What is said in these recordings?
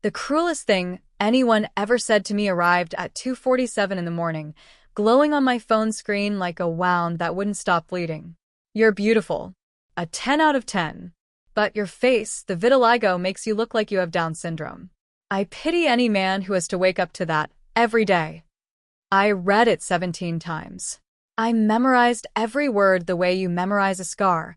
The cruelest thing anyone ever said to me arrived at 2:47 in the morning, glowing on my phone screen like a wound that wouldn't stop bleeding. You're beautiful. A 10 out of 10. But your face, the vitiligo, makes you look like you have Down syndrome. I pity any man who has to wake up to that every day. I read it 17 times. I memorized every word the way you memorize a scar,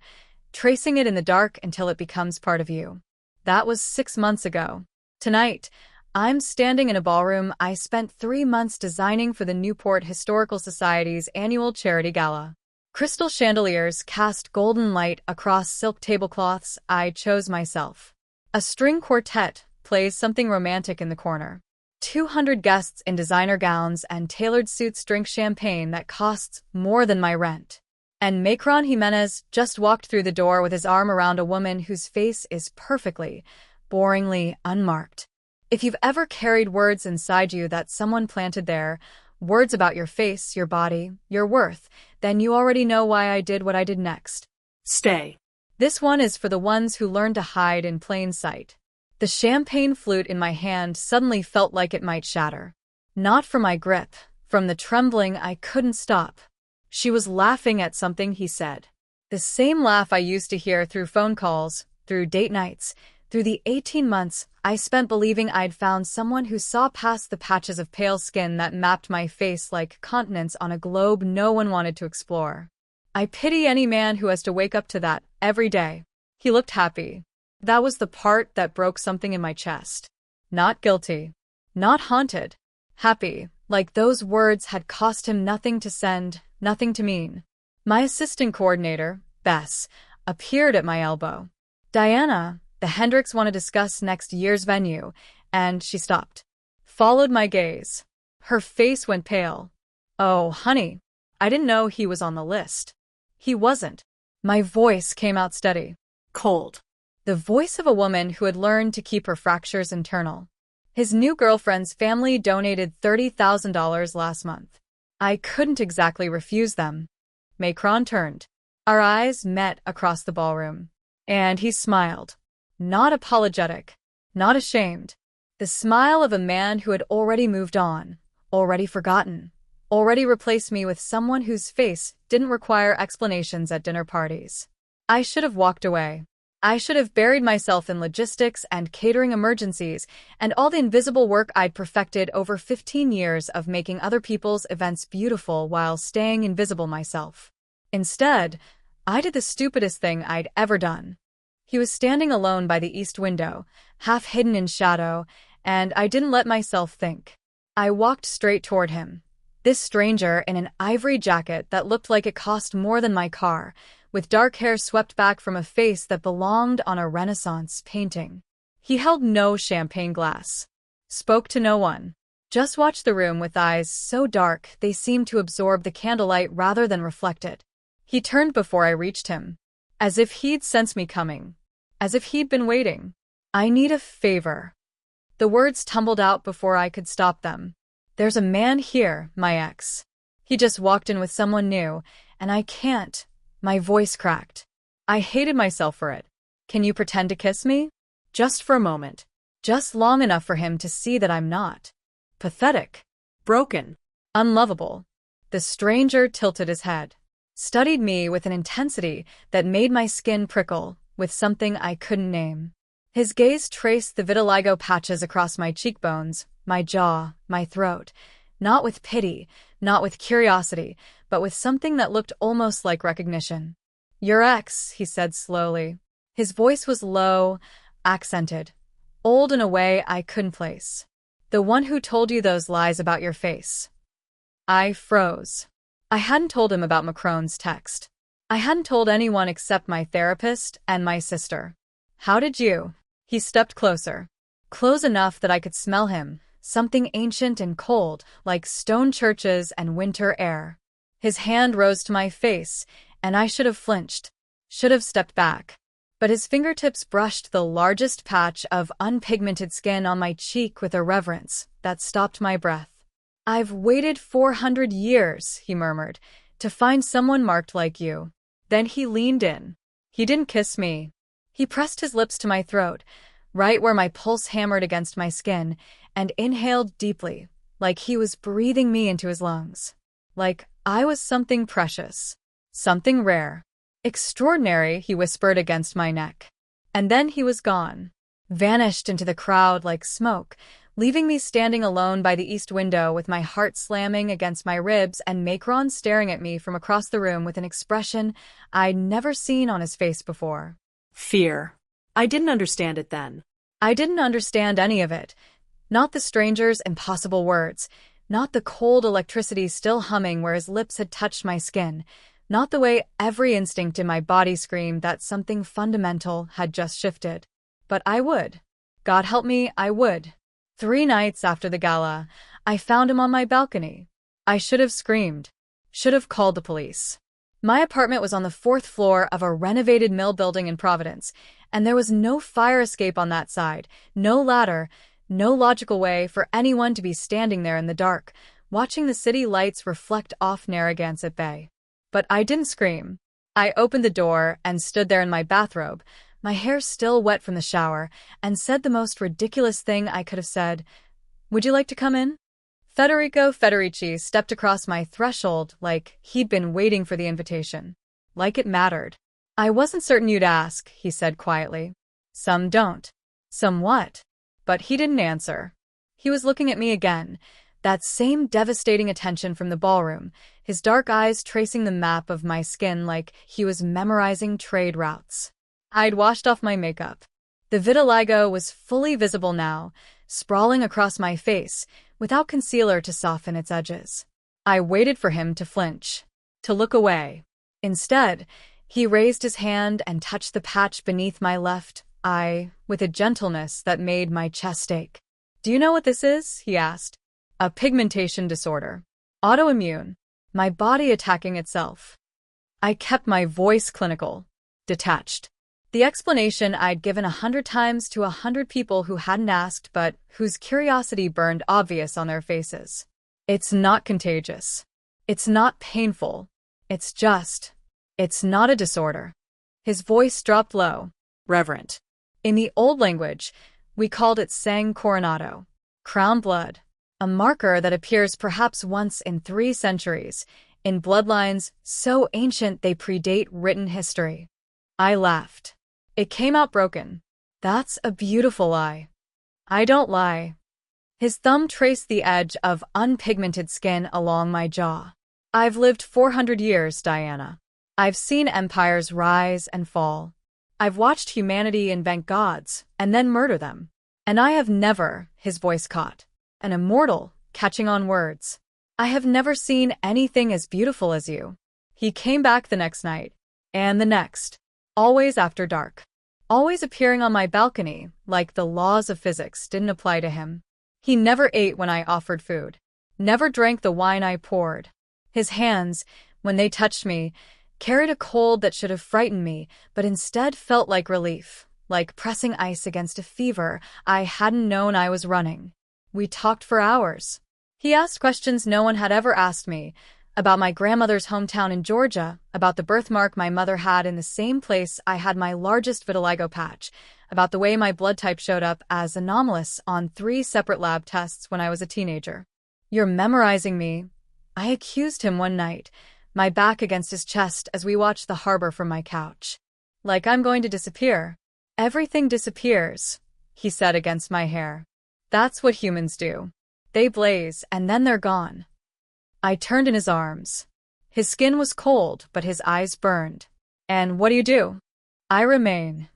tracing it in the dark until it becomes part of you. That was 6 months ago. Tonight, I'm standing in a ballroom I spent 3 months designing for the Newport Historical Society's annual charity gala. Crystal chandeliers cast golden light across silk tablecloths I chose myself. A string quartet plays something romantic in the corner. 200 guests in designer gowns and tailored suits drink champagne that costs more than my rent. And Macron Jimenez just walked through the door with his arm around a woman whose face is perfectly, boringly unmarked. If you've ever carried words inside you that someone planted there, words about your face, your body, your worth, then you already know why I did what I did next. Stay. This one is for the ones who learn to hide in plain sight. The champagne flute in my hand suddenly felt like it might shatter. Not from my grip, from the trembling I couldn't stop. She was laughing at something he said. The same laugh I used to hear through phone calls, through date nights, through the 18 months I spent believing I'd found someone who saw past the patches of pale skin that mapped my face like continents on a globe no one wanted to explore. I pity any man who has to wake up to that every day. He looked happy. That was the part that broke something in my chest. Not guilty. Not haunted. Happy, like those words had cost him nothing to send, nothing to mean. My assistant coordinator, Bess, appeared at my elbow. Diana, the Hendricks want to discuss next year's venue, and she stopped. Followed my gaze. Her face went pale. Oh, honey, I didn't know he was on the list. He wasn't. My voice came out steady. Cold. The voice of a woman who had learned to keep her fractures internal. His new girlfriend's family donated $30,000 last month. I couldn't exactly refuse them. Macron turned. Our eyes met across the ballroom. And he smiled. Not apologetic. Not ashamed. The smile of a man who had already moved on, already forgotten, already replaced me with someone whose face didn't require explanations at dinner parties. I should have walked away. I should have buried myself in logistics and catering emergencies and all the invisible work I'd perfected over 15 years of making other people's events beautiful while staying invisible myself. Instead, I did the stupidest thing I'd ever done. He was standing alone by the east window, half hidden in shadow, and I didn't let myself think. I walked straight toward him. This stranger in an ivory jacket that looked like it cost more than my car, with dark hair swept back from a face that belonged on a Renaissance painting. He held no champagne glass. Spoke to no one. Just watched the room with eyes so dark they seemed to absorb the candlelight rather than reflect it. He turned before I reached him. As if he'd sensed me coming. As if he'd been waiting. I need a favor. The words tumbled out before I could stop them. There's a man here, my ex. He just walked in with someone new, and I can't. My voice cracked. I hated myself for it. Can you pretend to kiss me? Just for a moment. Just long enough for him to see that I'm not. Pathetic. Broken. Unlovable. The stranger tilted his head. Studied me with an intensity that made my skin prickle, with something I couldn't name. His gaze traced the vitiligo patches across my cheekbones, my jaw, my throat, not with pity, not with curiosity, but with something that looked almost like recognition. Your ex, he said slowly. His voice was low, accented, old in a way I couldn't place. The one who told you those lies about your face. I froze. I hadn't told him about Macron's text. I hadn't told anyone except my therapist and my sister. How did you? He stepped closer. Close enough that I could smell him, something ancient and cold, like stone churches and winter air. His hand rose to my face, and I should have flinched, should have stepped back. But his fingertips brushed the largest patch of unpigmented skin on my cheek with a reverence that stopped my breath. I've waited 400 years, he murmured, to find someone marked like you. Then he leaned in. He didn't kiss me. He pressed his lips to my throat, right where my pulse hammered against my skin, and inhaled deeply, like he was breathing me into his lungs. Like I was something precious, something rare. Extraordinary, he whispered against my neck. And then he was gone, vanished into the crowd like smoke, leaving me standing alone by the east window with my heart slamming against my ribs and Macron staring at me from across the room with an expression I'd never seen on his face before. Fear. I didn't understand it then. I didn't understand any of it. Not the stranger's impossible words, not the cold electricity still humming where his lips had touched my skin, not the way every instinct in my body screamed that something fundamental had just shifted. But I would. God help me, I would. 3 nights after the gala, I found him on my balcony. I should have screamed. Should have called the police. My apartment was on the 4th floor of a renovated mill building in Providence, and there was no fire escape on that side, no ladder, no logical way for anyone to be standing there in the dark, watching the city lights reflect off Narragansett Bay. But I didn't scream. I opened the door and stood there in my bathrobe, my hair still wet from the shower, and said the most ridiculous thing I could have said. Would you like to come in? Federico Federici stepped across my threshold like he'd been waiting for the invitation. Like it mattered. I wasn't certain you'd ask, he said quietly. Some don't. Some what? But he didn't answer. He was looking at me again, that same devastating attention from the ballroom, his dark eyes tracing the map of my skin like he was memorizing trade routes. I'd washed off my makeup. The vitiligo was fully visible now, sprawling across my face, without concealer to soften its edges. I waited for him to flinch, to look away. Instead, he raised his hand and touched the patch beneath my left eye with a gentleness that made my chest ache. Do you know what this is? He asked. A pigmentation disorder. Autoimmune. My body attacking itself. I kept my voice clinical, detached. The explanation I'd given 100 times to 100 people who hadn't asked but whose curiosity burned obvious on their faces. It's not contagious. It's not painful. It's not a disorder. His voice dropped low. Reverent. In the old language, we called it sang coronado, crown blood, a marker that appears perhaps once in 3 centuries, in bloodlines so ancient they predate written history. I laughed. It came out broken. That's a beautiful lie. I don't lie. His thumb traced the edge of unpigmented skin along my jaw. I've lived 400 years, Diana. I've seen empires rise and fall. I've watched humanity invent gods and then murder them. And I have never, his voice caught, an immortal, catching on words. I have never seen anything as beautiful as you. He came back the next night, and the next, always after dark. Always appearing on my balcony, like the laws of physics didn't apply to him. He never ate when I offered food. Never drank the wine I poured. His hands, when they touched me, carried a cold that should have frightened me, but instead felt like relief, like pressing ice against a fever I hadn't known I was running. We talked for hours. He asked questions no one had ever asked me, about my grandmother's hometown in Georgia, about the birthmark my mother had in the same place I had my largest vitiligo patch, about the way my blood type showed up as anomalous on 3 separate lab tests when I was a teenager. You're memorizing me. I accused him one night, my back against his chest as we watched the harbor from my couch. Like I'm going to disappear. Everything disappears, he said against my hair. That's what humans do. They blaze and then they're gone. I turned in his arms. His skin was cold, but his eyes burned. And what do? I remain.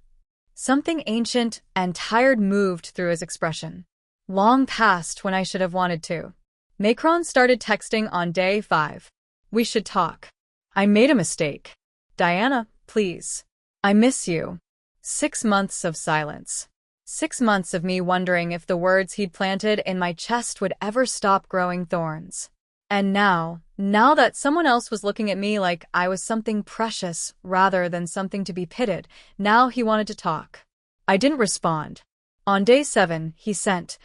Something ancient and tired moved through his expression. Long past when I should have wanted to. Macron started texting on day 5. We should talk. I made a mistake. Diana, please. I miss you. 6 months of silence. 6 months of me wondering if the words he'd planted in my chest would ever stop growing thorns. And now that someone else was looking at me like I was something precious rather than something to be pitied, now he wanted to talk. I didn't respond. On day 7, he sent,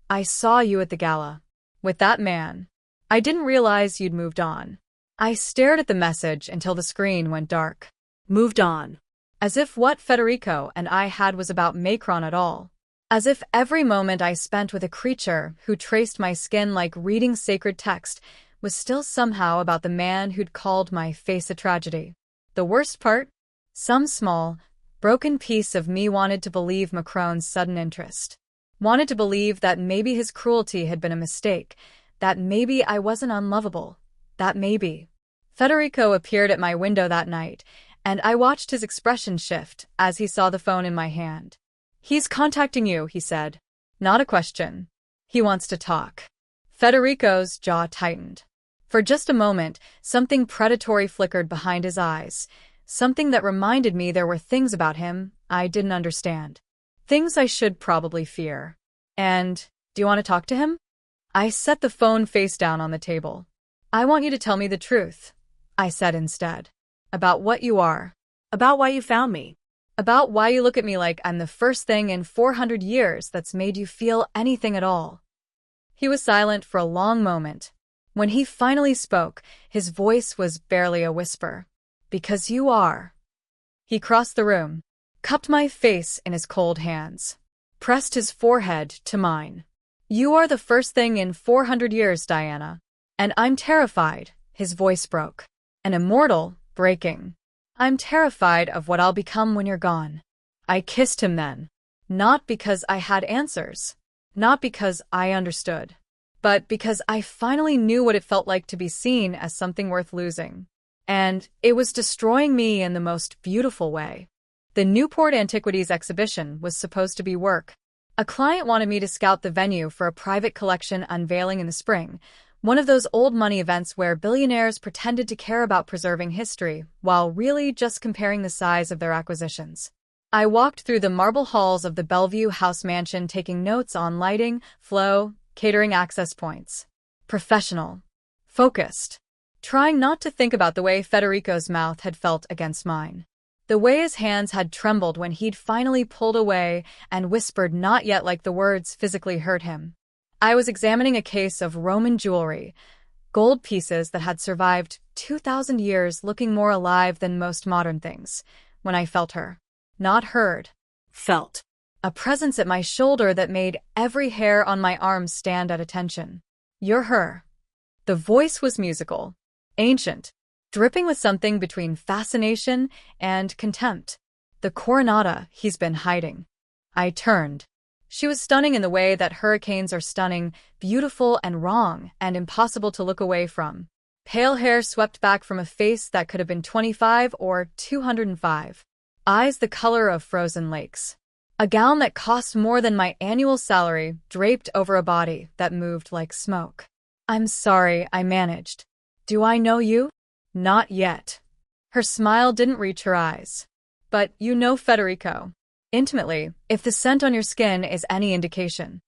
I saw you at the gala. With that man. I didn't realize you'd moved on. I stared at the message until the screen went dark. Moved on. As if what Federico and I had was about Macron at all. As if every moment I spent with a creature who traced my skin like reading sacred text was still somehow about the man who'd called my face a tragedy. The worst part? Some small, broken piece of me wanted to believe Macron's sudden interest. Wanted to believe that maybe his cruelty had been a mistake, that maybe I wasn't unlovable, that maybe. Federico appeared at my window that night, and I watched his expression shift as he saw the phone in my hand. "He's contacting you," he said. "Not a question. He wants to talk." Federico's jaw tightened. For just a moment, something predatory flickered behind his eyes, something that reminded me there were things about him I didn't understand. Things I should probably fear. "And, do you want to talk to him?" I set the phone face down on the table. "I want you to tell me the truth," I said instead. "About what you are. About why you found me. About why you look at me like I'm the first thing in 400 years that's made you feel anything at all." He was silent for a long moment. When he finally spoke, his voice was barely a whisper. "Because you are." He crossed the room, cupped my face in his cold hands, pressed his forehead to mine. "You are the first thing in 400 years, Diana. And I'm terrified," his voice broke. An immortal, breaking. "I'm terrified of what I'll become when you're gone." I kissed him then. Not because I had answers. Not because I understood. But because I finally knew what it felt like to be seen as something worth losing. And it was destroying me in the most beautiful way. The Newport Antiquities exhibition was supposed to be work. A client wanted me to scout the venue for a private collection unveiling in the spring, one of those old money events where billionaires pretended to care about preserving history while really just comparing the size of their acquisitions. I walked through the marble halls of the Bellevue House mansion taking notes on lighting, flow, catering access points. Professional. Focused. Trying not to think about the way Federico's mouth had felt against mine. The way his hands had trembled when he'd finally pulled away and whispered not yet like the words physically hurt him. I was examining a case of Roman jewelry, gold pieces that had survived 2,000 years looking more alive than most modern things, when I felt her. Not heard. Felt. A presence at my shoulder that made every hair on my arm stand at attention. "You're her." The voice was musical, ancient, dripping with something between fascination and contempt. The coronata he's been hiding. I turned. She was stunning in the way that hurricanes are stunning, beautiful and wrong and impossible to look away from. Pale hair swept back from a face that could have been 25 or 205. Eyes the color of frozen lakes. A gown that cost more than my annual salary draped over a body that moved like smoke. "I'm sorry," I managed. "Do I know you?" "Not yet." Her smile didn't reach her eyes. "But you know Federico. Intimately, if the scent on your skin is any indication."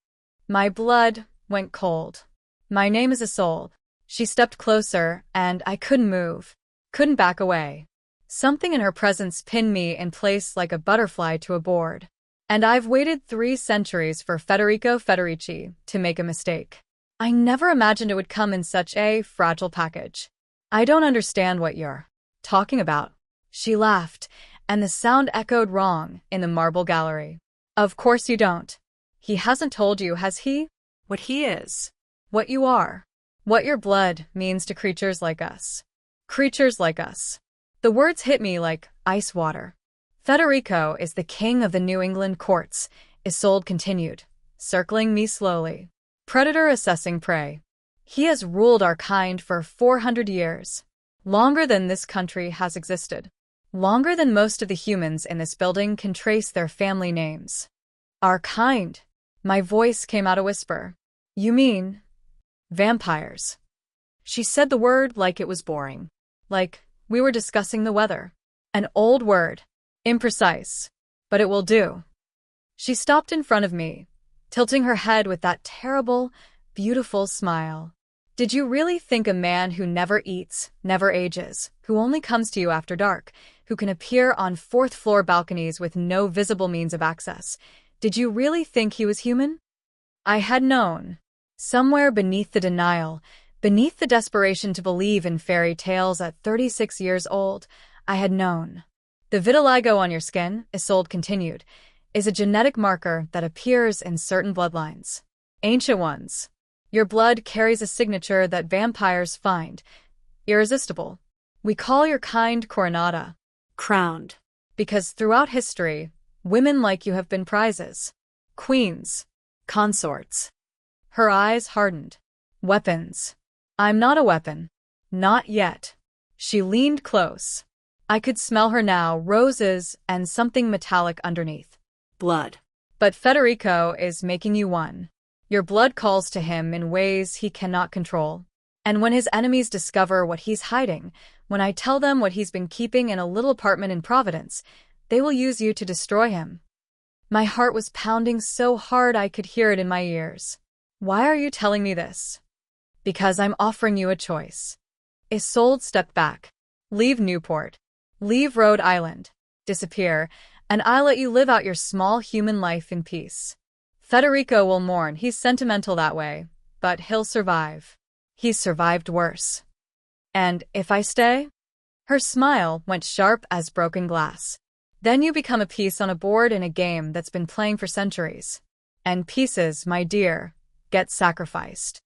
My blood went cold. "My name is Isolde." She stepped closer, and I couldn't move. Couldn't back away. Something in her presence pinned me in place like a butterfly to a board. And I've waited 3 centuries for Federico Federici to make a mistake. I never imagined it would come in such a fragile package. "I don't understand what you're talking about." She laughed, and the sound echoed wrong in the marble gallery. "Of course you don't. He hasn't told you, has he? What he is. What you are. What your blood means to creatures like us. Creatures like us." The words hit me like ice water. "Federico is the king of the New England courts," Isolde continued, circling me slowly. "Predator assessing prey. He has ruled our kind for 400 years. Longer than this country has existed. Longer than most of the humans in this building can trace their family names." "Our kind." My voice came out a whisper. "You mean vampires?" She said the word like it was boring. Like we were discussing the weather. An old word. Imprecise. But it will do. She stopped in front of me, tilting her head with that terrible, beautiful smile. "Did you really think a man who never eats, never ages, who only comes to you after dark, who can appear on 4th-floor balconies with no visible means of access, did you really think he was human?" I had known. Somewhere beneath the denial, beneath the desperation to believe in fairy tales at 36 years old, I had known. "The vitiligo on your skin," Isolde continued, is a genetic marker that appears in certain bloodlines. Ancient ones. Your blood carries a signature that vampires find irresistible. We call your kind coronata, Crowned. because throughout history, women like you have been prizes. Queens. Consorts. Her eyes hardened. Weapons. I'm not a weapon. Not yet. She leaned close. I could smell her now, roses and something metallic underneath. Blood. But Federico is making you one. Your blood calls to him in ways he cannot control. And when his enemies discover what he's hiding, when I tell them what he's been keeping in a little apartment in Providence, they will use you to destroy him. My heart was pounding so hard I could hear it in my ears. Why are you telling me this? Because I'm offering you a choice. Isolde stepped back. Leave Newport. Leave Rhode Island. Disappear, and I'll let you live out your small human life in peace. Federico will mourn. He's sentimental that way, but he'll survive. He's survived worse. And if I stay? Her smile went sharp as broken glass. Then you become a piece on a board in a game that's been playing for centuries. And pieces, my dear, get sacrificed.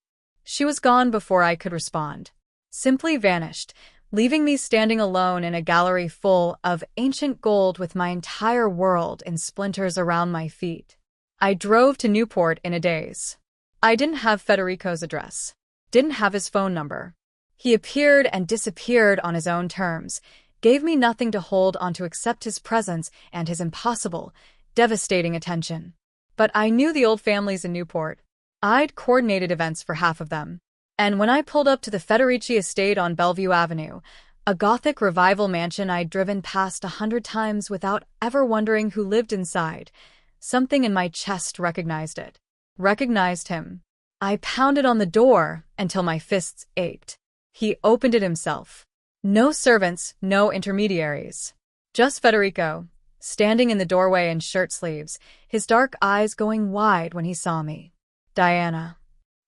She was gone before I could respond. Simply vanished, leaving me standing alone in a gallery full of ancient gold with my entire world in splinters around my feet. I drove to Newport in a daze. I didn't have Federico's address. Didn't have his phone number. He appeared and disappeared on his own terms, gave me nothing to hold on to except his presence and his impossible, devastating attention. But I knew the old families in Newport. I'd coordinated events for half of them. And when I pulled up to the Federici estate on Bellevue Avenue, a Gothic revival mansion I'd driven past 100 times without ever wondering who lived inside, something in my chest recognized it. Recognized him. I pounded on the door until my fists ached. He opened it himself. No servants, no intermediaries. Just Federico, standing in the doorway in shirt sleeves, his dark eyes going wide when he saw me. Diana,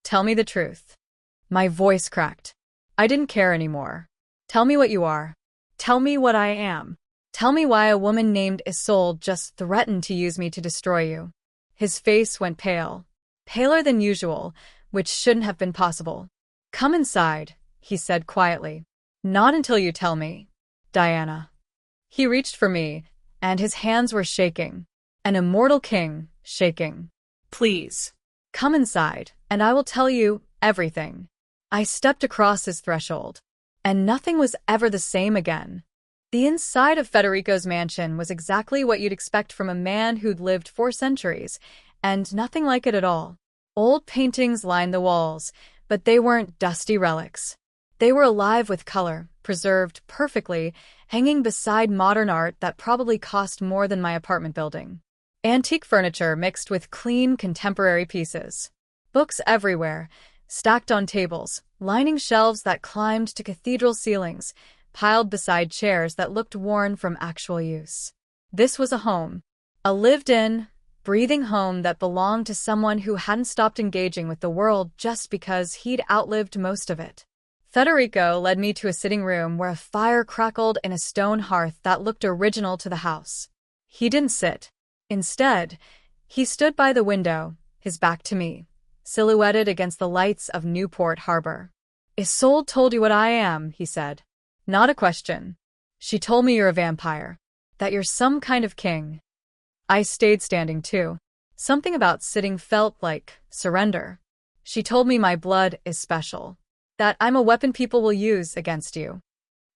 tell me the truth. My voice cracked. I didn't care anymore. Tell me what you are. Tell me what I am. Tell me why a woman named Isolde just threatened to use me to destroy you. His face went pale. Paler than usual, which shouldn't have been possible. Come inside, he said quietly. Not until you tell me, Diana. He reached for me, and his hands were shaking. An immortal king, shaking. Please. Come inside, and I will tell you everything. I stepped across his threshold, and nothing was ever the same again. The inside of Federico's mansion was exactly what you'd expect from a man who'd lived 4 centuries, and nothing like it at all. Old paintings lined the walls, but they weren't dusty relics. They were alive with color, preserved perfectly, hanging beside modern art that probably cost more than my apartment building. Antique furniture mixed with clean contemporary pieces. Books everywhere, stacked on tables, lining shelves that climbed to cathedral ceilings, piled beside chairs that looked worn from actual use. This was a home. A lived-in, breathing home that belonged to someone who hadn't stopped engaging with the world just because he'd outlived most of it. Federico led me to a sitting room where a fire crackled in a stone hearth that looked original to the house. He didn't sit. Instead, he stood by the window, his back to me, silhouetted against the lights of Newport Harbor. Isolde told you what I am, he said. Not a question. She told me you're a vampire. That you're some kind of king. I stayed standing too. Something about sitting felt like surrender. She told me my blood is special. That I'm a weapon people will use against you.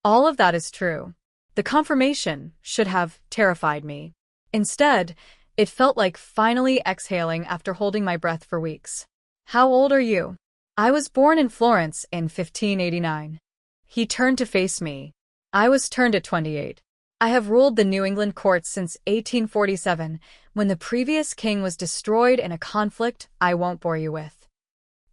All of that is true. The confirmation should have terrified me. Instead, it felt like finally exhaling after holding my breath for weeks. How old are you? I was born in Florence in 1589. He turned to face me. I was turned at 28. I have ruled the New England courts since 1847, when the previous king was destroyed in a conflict I won't bore you with.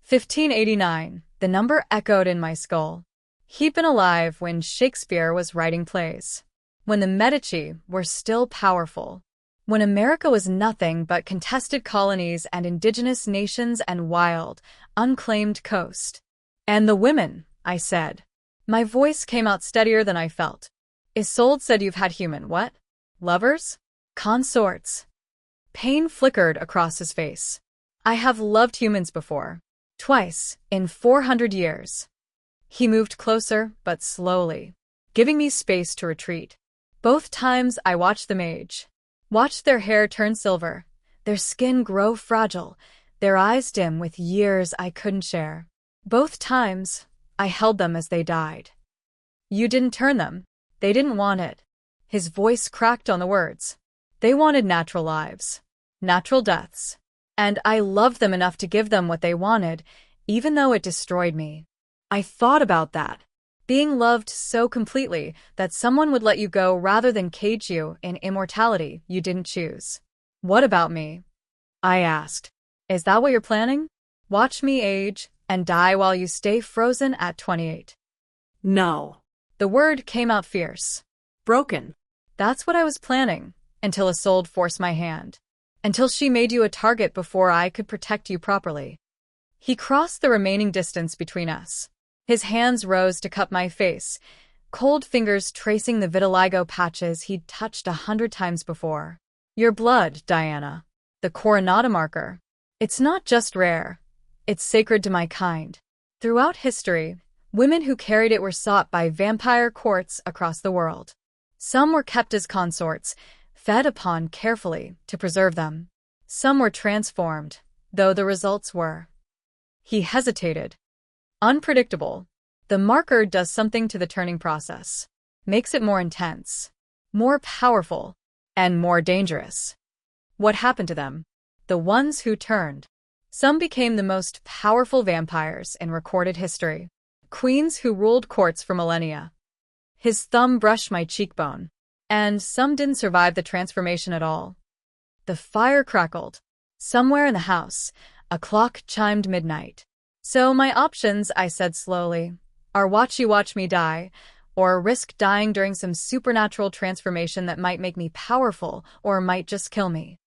1589, the number echoed in my skull. He'd been alive when Shakespeare was writing plays. When the Medici were still powerful. When America was nothing but contested colonies and indigenous nations and wild, unclaimed coast. And the women, I said. My voice came out steadier than I felt. Isolde said you've had human what? Lovers? Consorts. Pain flickered across his face. I have loved humans before. Twice, in 400 years. He moved closer, but slowly, giving me space to retreat. Both times I watched them age. Watched their hair turn silver, their skin grow fragile, their eyes dim with years I couldn't share. Both times, I held them as they died. You didn't turn them. They didn't want it. His voice cracked on the words. They wanted natural lives. Natural deaths. And I loved them enough to give them what they wanted, even though it destroyed me. I thought about that. Being loved so completely that someone would let you go rather than cage you in immortality you didn't choose. What about me? I asked. Is that what you're planning? Watch me age and die while you stay frozen at 28. No. The word came out fierce. Broken. That's what I was planning, until Isolde forced my hand. Until she made you a target before I could protect you properly. He crossed the remaining distance between us. His hands rose to cup my face, cold fingers tracing the vitiligo patches he'd touched 100 times before. Your blood, Diana. The Coronata marker. It's not just rare. It's sacred to my kind. Throughout history, women who carried it were sought by vampire courts across the world. Some were kept as consorts, fed upon carefully to preserve them. Some were transformed, though the results were. He hesitated. Unpredictable. The marker does something to the turning process. Makes it more intense, more powerful, and more dangerous. What happened to them? The ones who turned. Some became the most powerful vampires in recorded history. Queens who ruled courts for millennia. His thumb brushed my cheekbone. And some didn't survive the transformation at all. The fire crackled. Somewhere in the house, a clock chimed midnight. So my options, I said slowly, are watch you watch me die, or risk dying during some supernatural transformation that might make me powerful or might just kill me.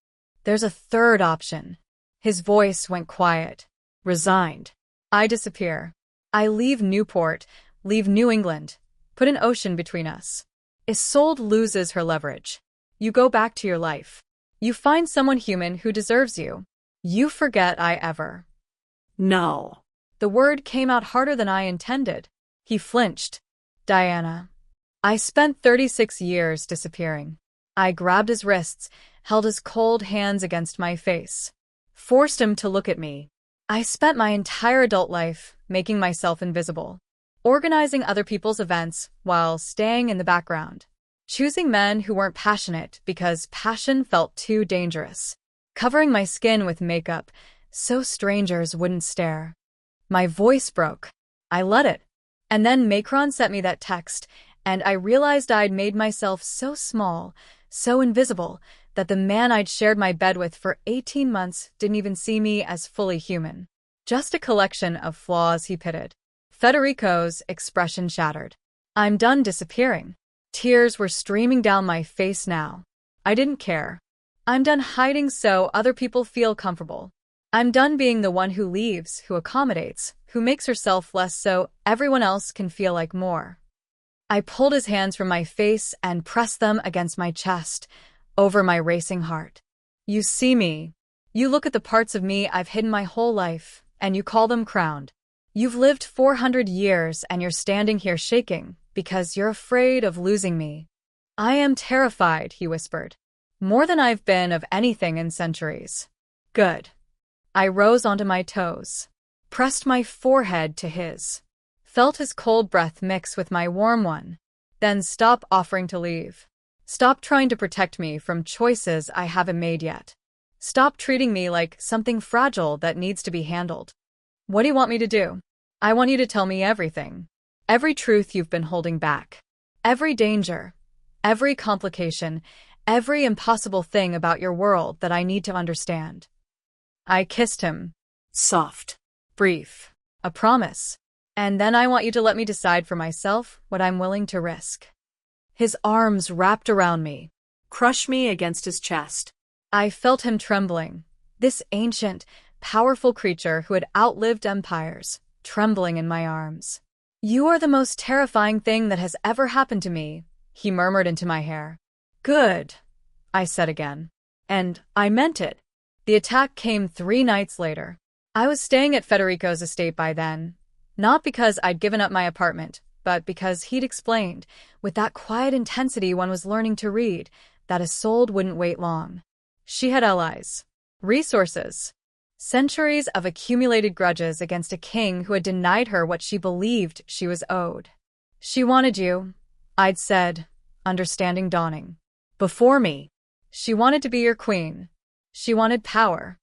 There's a third option. His voice went quiet, resigned. I disappear. I leave Newport, leave New England, put an ocean between us. Isolde loses her leverage. You go back to your life. You find someone human who deserves you. You forget I ever. No. The word came out harder than I intended. He flinched. Diana. I spent 36 years disappearing. I grabbed his wrists, held his cold hands against my face. Forced him to look at me. I spent my entire adult life making myself invisible. Organizing other people's events while staying in the background. Choosing men who weren't passionate because passion felt too dangerous. Covering my skin with makeup so strangers wouldn't stare. My voice broke. I let it. And then Macron sent me that text, and I realized I'd made myself so small, so invisible, that the man I'd shared my bed with for 18 months didn't even see me as fully human. Just a collection of flaws he pitted. Federico's expression shattered. I'm done disappearing. Tears were streaming down my face now. I didn't care. I'm done hiding so other people feel comfortable. I'm done being the one who leaves, who accommodates, who makes herself less so everyone else can feel like more. I pulled his hands from my face and pressed them against my chest, over my racing heart. You see me. You look at the parts of me I've hidden my whole life, and you call them crowned. You've lived 400 years and you're standing here shaking because you're afraid of losing me. I am terrified, he whispered. More than I've been of anything in centuries. Good. I rose onto my toes, pressed my forehead to his, felt his cold breath mix with my warm one, then stop offering to leave. Stop trying to protect me from choices I haven't made yet. Stop treating me like something fragile that needs to be handled. What do you want me to do? I want you to tell me everything. Every truth you've been holding back. Every danger. Every complication. Every impossible thing about your world that I need to understand. I kissed him. Soft. Brief. A promise. And then I want you to let me decide for myself what I'm willing to risk. His arms wrapped around me. Crush me against his chest. I felt him trembling. This ancient, powerful creature who had outlived empires, trembling in my arms. You are the most terrifying thing that has ever happened to me, he murmured into my hair. Good, I said again. And I meant it. The attack came 3 nights later. I was staying at Federico's estate by then, not because I'd given up my apartment, but because he'd explained, with that quiet intensity one was learning to read, that Isolde wouldn't wait long. She had allies, resources, centuries of accumulated grudges against a king who had denied her what she believed she was owed. She wanted you, I'd said, understanding dawning. Before me. She wanted to be your queen. She wanted power.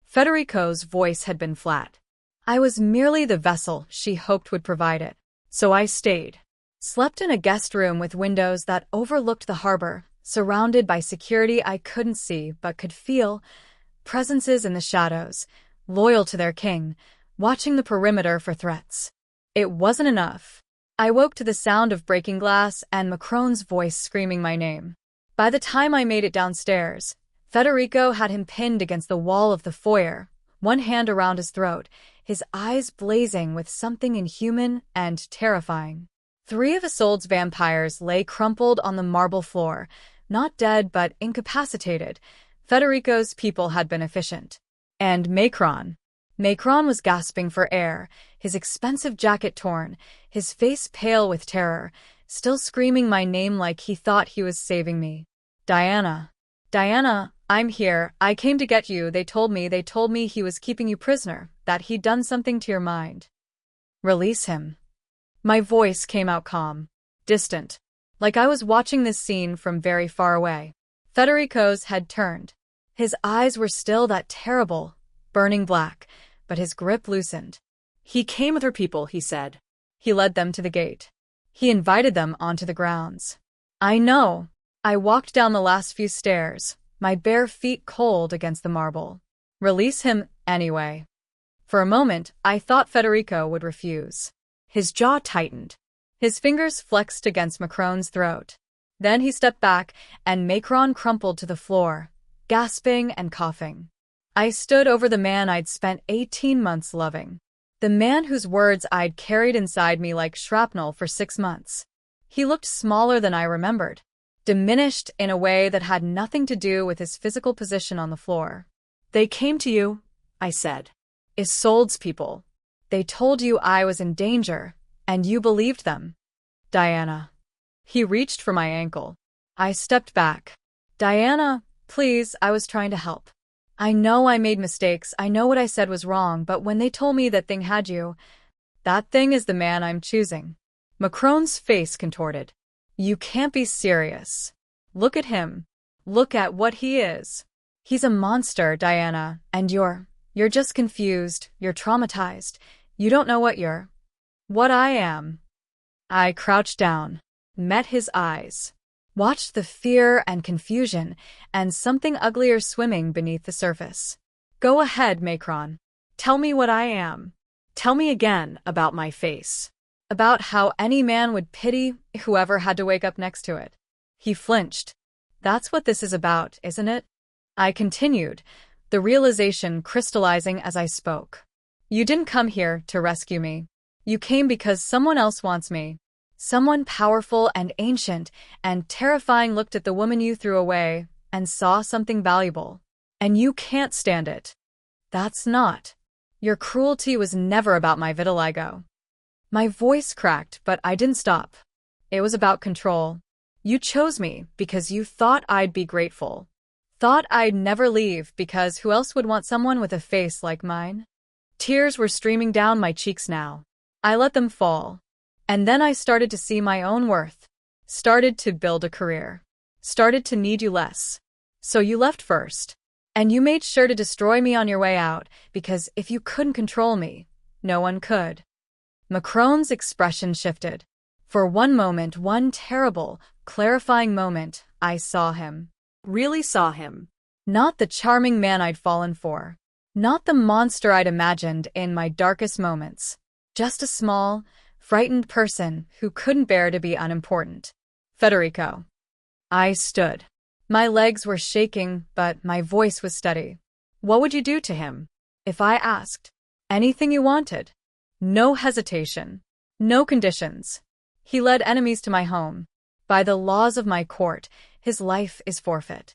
Federico's voice had been flat. I was merely the vessel she hoped would provide it. So I stayed. Slept in a guest room with windows that overlooked the harbor, surrounded by security I couldn't see but could feel, presences in the shadows, loyal to their king, watching the perimeter for threats. It wasn't enough. I woke to the sound of breaking glass and Macron's voice screaming my name. By the time I made it downstairs, Federico had him pinned against the wall of the foyer, one hand around his throat, his eyes blazing with something inhuman and terrifying. 3 of Isolde's vampires lay crumpled on the marble floor, not dead but incapacitated. Federico's people had been efficient. And Macron. Macron was gasping for air, his expensive jacket torn, his face pale with terror, still screaming my name like he thought he was saving me. Diana. Diana, I'm here. I came to get you. They told me he was keeping you prisoner, that he'd done something to your mind. Release him. My voice came out calm, distant, like I was watching this scene from very far away. Federico's head turned. His eyes were still that terrible, burning black, but his grip loosened. He came with her people, he said. He led them to the gate. He invited them onto the grounds. I know. I walked down the last few stairs, my bare feet cold against the marble. Release him anyway. For a moment, I thought Federico would refuse. His jaw tightened. His fingers flexed against Macron's throat. Then he stepped back, and Macron crumpled to the floor, gasping and coughing. I stood over the man I'd spent 18 months loving. The man whose words I'd carried inside me like shrapnel for 6 months. He looked smaller than I remembered, diminished in a way that had nothing to do with his physical position on the floor. They came to you, I said. Isolde's people. They told you I was in danger, and you believed them. Diana. He reached for my ankle. I stepped back. Diana, please, I was trying to help. I know I made mistakes, I know what I said was wrong, but when they told me that thing had you, that thing is the man I'm choosing. Macron's face contorted. You can't be serious. Look at him. Look at what he is. He's a monster, Diana, and you're just confused, you're traumatized. You don't know what I am. I crouched down, met his eyes, watched the fear and confusion, and something uglier swimming beneath the surface. Go ahead, Macron. Tell me what I am. Tell me again about my face. About how any man would pity whoever had to wake up next to it. He flinched. That's what this is about, isn't it? I continued, the realization crystallizing as I spoke. You didn't come here to rescue me. You came because someone else wants me. Someone powerful and ancient and terrifying looked at the woman you threw away and saw something valuable. And you can't stand it. That's not. Your cruelty was never about my vitiligo. My voice cracked, but I didn't stop. It was about control. You chose me because you thought I'd be grateful. Thought I'd never leave because who else would want someone with a face like mine? Tears were streaming down my cheeks now. I let them fall. And then I started to see my own worth. Started to build a career. Started to need you less. So you left first. And you made sure to destroy me on your way out, because if you couldn't control me, no one could. Macron's expression shifted. For one moment, one terrible, clarifying moment, I saw him. Really saw him. Not the charming man I'd fallen for. Not the monster I'd imagined in my darkest moments. Just a small, frightened person who couldn't bear to be unimportant. Federico. I stood. My legs were shaking, but my voice was steady. What would you do to him? If I asked. Anything you wanted. No hesitation. No conditions. He led enemies to my home. By the laws of my court, his life is forfeit.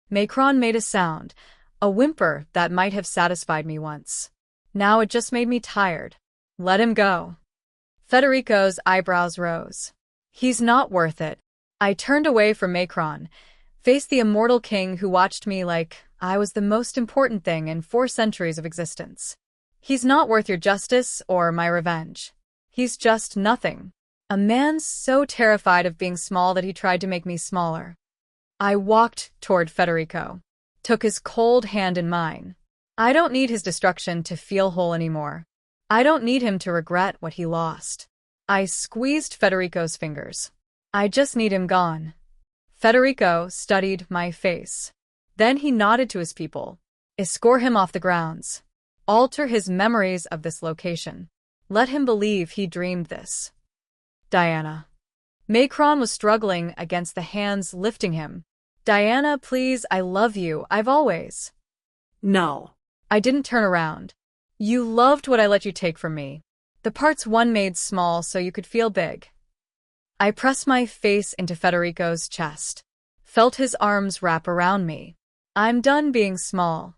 Macron made a sound, a whimper that might have satisfied me once. Now it just made me tired. Let him go. Federico's eyebrows rose. He's not worth it. I turned away from Macron, faced the immortal king who watched me like I was the most important thing in 4 centuries of existence. He's not worth your justice or my revenge. He's just nothing. A man so terrified of being small that he tried to make me smaller. I walked toward Federico, took his cold hand in mine. I don't need his destruction to feel whole anymore. I don't need him to regret what he lost. I squeezed Federico's fingers. I just need him gone. Federico studied my face. Then he nodded to his people. Escort him off the grounds. Alter his memories of this location. Let him believe he dreamed this. Diana. Macron was struggling against the hands lifting him. Diana, please, I love you. I've always. No. I didn't turn around. You loved what I let you take from me. The parts one made small so you could feel big. I pressed my face into Federico's chest, felt his arms wrap around me. I'm done being small.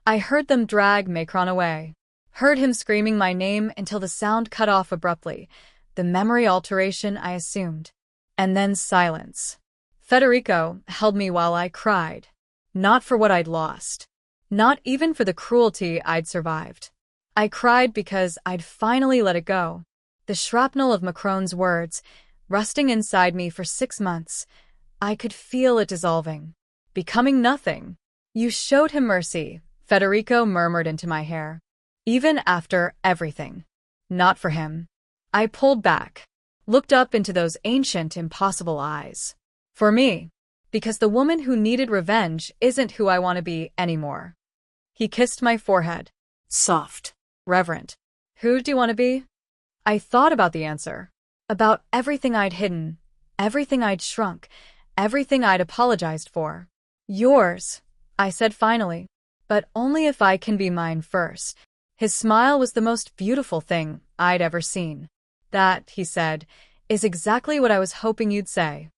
I heard them drag Macron away, heard him screaming my name until the sound cut off abruptly, the memory alteration I assumed. And then silence. Federico held me while I cried, not for what I'd lost. Not even for the cruelty I'd survived. I cried because I'd finally let it go. The shrapnel of Macron's words, rusting inside me for 6 months, I could feel it dissolving, becoming nothing. You showed him mercy, Federico murmured into my hair. Even after everything. Not for him. I pulled back, looked up into those ancient, impossible eyes. For me. Because the woman who needed revenge isn't who I want to be anymore. He kissed my forehead. Soft. Reverent. Who do you want to be? I thought about the answer. About everything I'd hidden, everything I'd shrunk, everything I'd apologized for. Yours, I said finally. But only if I can be mine first. His smile was the most beautiful thing I'd ever seen. That, he said, is exactly what I was hoping you'd say.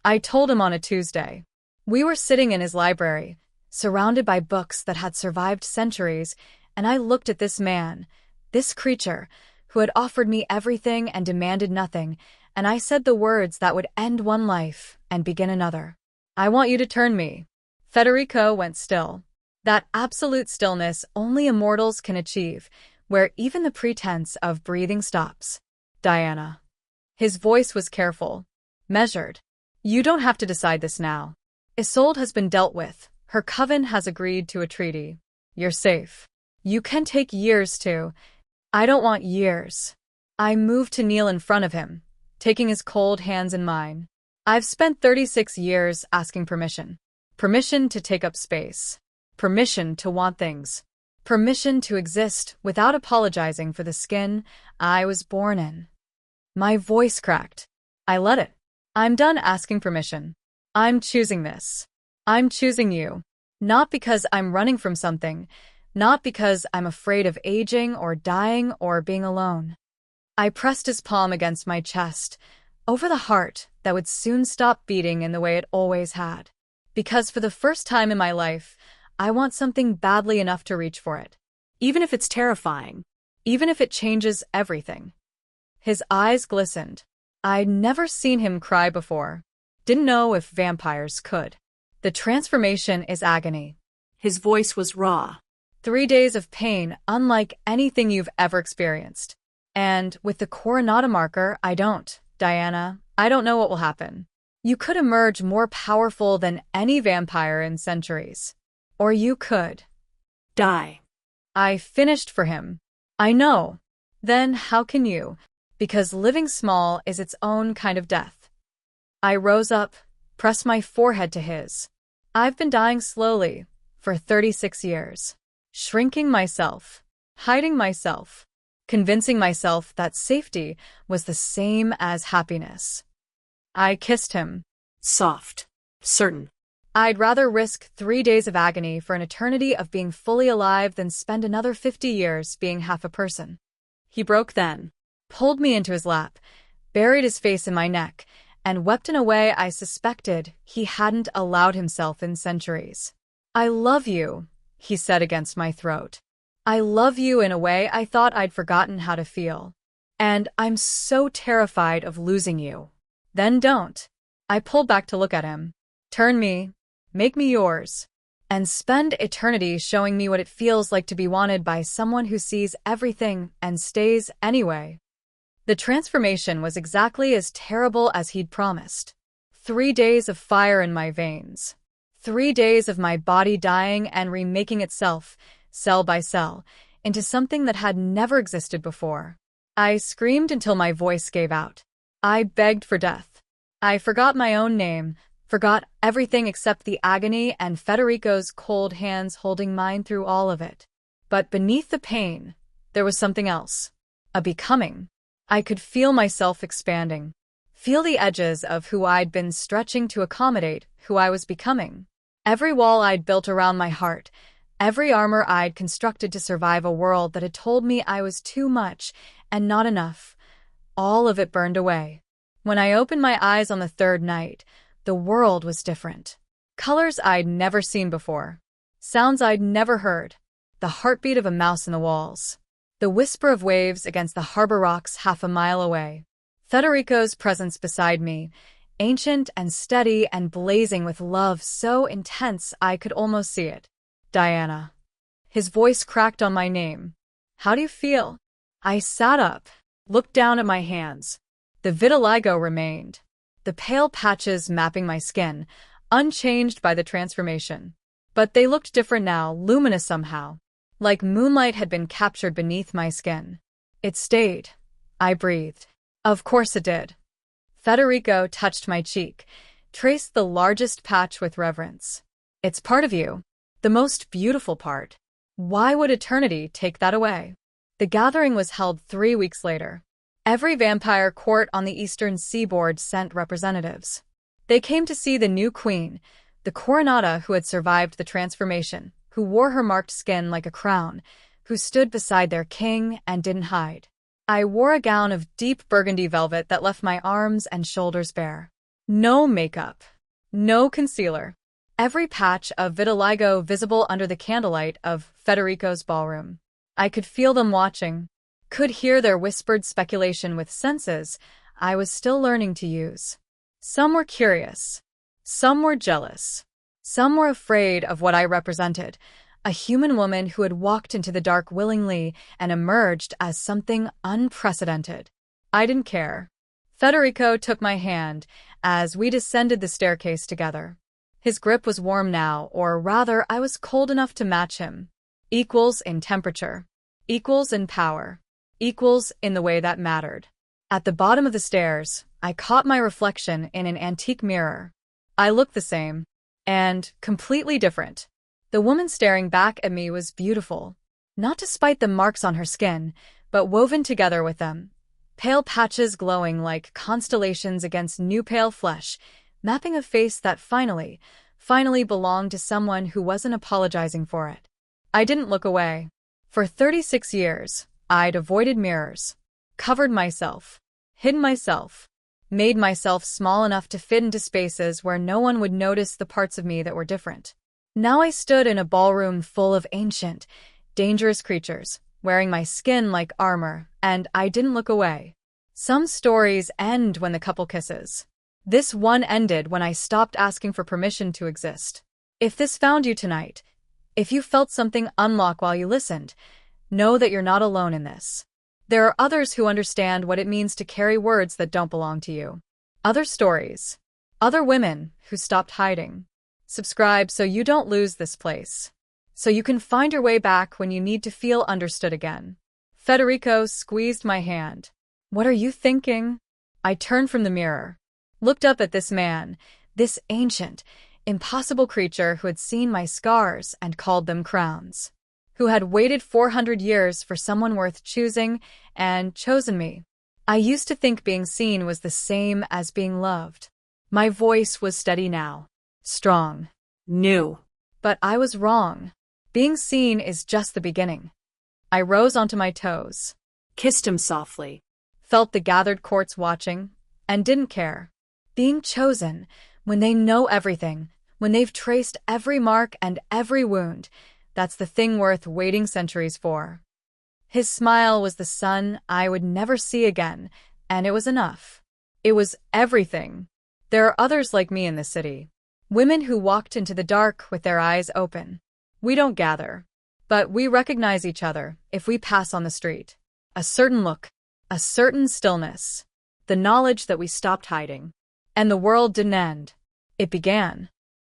I told him on a Tuesday. We were sitting in his library, surrounded by books that had survived centuries, and I looked at this man, this creature, who had offered me everything and demanded nothing, and I said the words that would end one life and begin another. I want you to turn me. Federico went still. That absolute stillness only immortals can achieve, where even the pretense of breathing stops. Diana. His voice was careful, measured. You don't have to decide this now. Isolde has been dealt with. Her coven has agreed to a treaty. You're safe. You can take years to. I don't want years. I moved to kneel in front of him, taking his cold hands in mine. I've spent 36 years asking permission. Permission to take up space. Permission to want things. Permission to exist without apologizing for the skin I was born in. My voice cracked. I let it. I'm done asking permission. I'm choosing this. I'm choosing you. Not because I'm running from something, not because I'm afraid of aging or dying or being alone. I pressed his palm against my chest, over the heart that would soon stop beating in the way it always had. Because for the first time in my life, I want something badly enough to reach for it. Even if it's terrifying. Even if it changes everything. His eyes glistened. I'd never seen him cry before. Didn't know if vampires could. The transformation is agony. His voice was raw. 3 days of pain unlike anything you've ever experienced. And with the Coronata marker, I don't. Diana, I don't know what will happen. You could emerge more powerful than any vampire in centuries. Or you could. Die. I finished for him. I know. Then how can you? Because living small is its own kind of death. I rose up, pressed my forehead to his. I've been dying slowly, for 36 years. Shrinking myself, hiding myself, convincing myself that safety was the same as happiness. I kissed him. Soft. Certain. I'd rather risk 3 days of agony for an eternity of being fully alive than spend another 50 years being half a person. He broke then, pulled me into his lap, buried his face in my neck, and wept in a way I suspected he hadn't allowed himself in centuries. "I love you," he said against my throat. "I love you in a way I thought I'd forgotten how to feel. And I'm so terrified of losing you." "Then don't." I pulled back to look at him. "Turn me, make me yours, and spend eternity showing me what it feels like to be wanted by someone who sees everything and stays anyway." The transformation was exactly as terrible as he'd promised. 3 days of fire in my veins. 3 days of my body dying and remaking itself, cell by cell, into something that had never existed before. I screamed until my voice gave out. I begged for death. I forgot my own name, forgot everything except the agony and Federico's cold hands holding mine through all of it. But beneath the pain, there was something else. A becoming. I could feel myself expanding. Feel the edges of who I'd been stretching to accommodate who I was becoming. Every wall I'd built around my heart, every armor I'd constructed to survive a world that had told me I was too much and not enough, all of it burned away. When I opened my eyes on the third night, the world was different. Colors I'd never seen before. Sounds I'd never heard. The heartbeat of a mouse in the walls. The whisper of waves against the harbor rocks half a mile away. Federico's presence beside me, ancient and steady and blazing with love so intense I could almost see it. "Diana." His voice cracked on my name. "How do you feel?" I sat up, looked down at my hands. The vitiligo remained. The pale patches mapping my skin, unchanged by the transformation. But they looked different now, luminous somehow. Like moonlight had been captured beneath my skin. "It stayed." I breathed. "Of course it did." Federico touched my cheek, traced the largest patch with reverence. "It's part of you. The most beautiful part. Why would eternity take that away?" The gathering was held 3 weeks later. Every vampire court on the eastern seaboard sent representatives. They came to see the new queen, the Coronata who had survived the transformation, who wore her marked skin like a crown, who stood beside their king and didn't hide. I wore a gown of deep burgundy velvet that left my arms and shoulders bare. No makeup. No concealer. Every patch of vitiligo visible under the candlelight of Federico's ballroom. I could feel them watching, could hear their whispered speculation with senses I was still learning to use. Some were curious. Some were jealous. Some were afraid of what I represented, a human woman who had walked into the dark willingly and emerged as something unprecedented. I didn't care. Federico took my hand as we descended the staircase together. His grip was warm now, or rather, I was cold enough to match him. Equals in temperature. Equals in power. Equals in the way that mattered. At the bottom of the stairs, I caught my reflection in an antique mirror. I looked the same. And completely different. The woman staring back at me was beautiful. Not despite the marks on her skin, but woven together with them. Pale patches glowing like constellations against new pale flesh, mapping a face that finally belonged to someone who wasn't apologizing for it. I didn't look away. For 36 years, I'd avoided mirrors, covered myself, hid myself, made myself small enough to fit into spaces where no one would notice the parts of me that were different. Now I stood in a ballroom full of ancient, dangerous creatures, wearing my skin like armor, and I didn't look away. Some stories end when the couple kisses. This one ended when I stopped asking for permission to exist. If this found you tonight, if you felt something unlock while you listened, know that you're not alone in this. There are others who understand what it means to carry words that don't belong to you. Other stories. Other women who stopped hiding. Subscribe so you don't lose this place. So you can find your way back when you need to feel understood again. Federico squeezed my hand. "What are you thinking?" I turned from the mirror. Looked up at this man, this ancient, impossible creature who had seen my scars and called them crowns. Who had waited 400 years for someone worth choosing and chosen me. I used to think being seen was the same as being loved. My voice was steady now. Strong. New. But I was wrong. Being seen is just the beginning. I rose onto my toes. Kissed him softly. Felt the gathered courts watching, and didn't care. Being chosen, when they know everything, when they've traced every mark and every wound, that's the thing worth waiting centuries for. His smile was the sun I would never see again, and it was enough. It was everything. There are others like me in the city. Women who walked into the dark with their eyes open. We don't gather, but we recognize each other if we pass on the street. A certain look, a certain stillness, the knowledge that we stopped hiding. And the world didn't end. It began.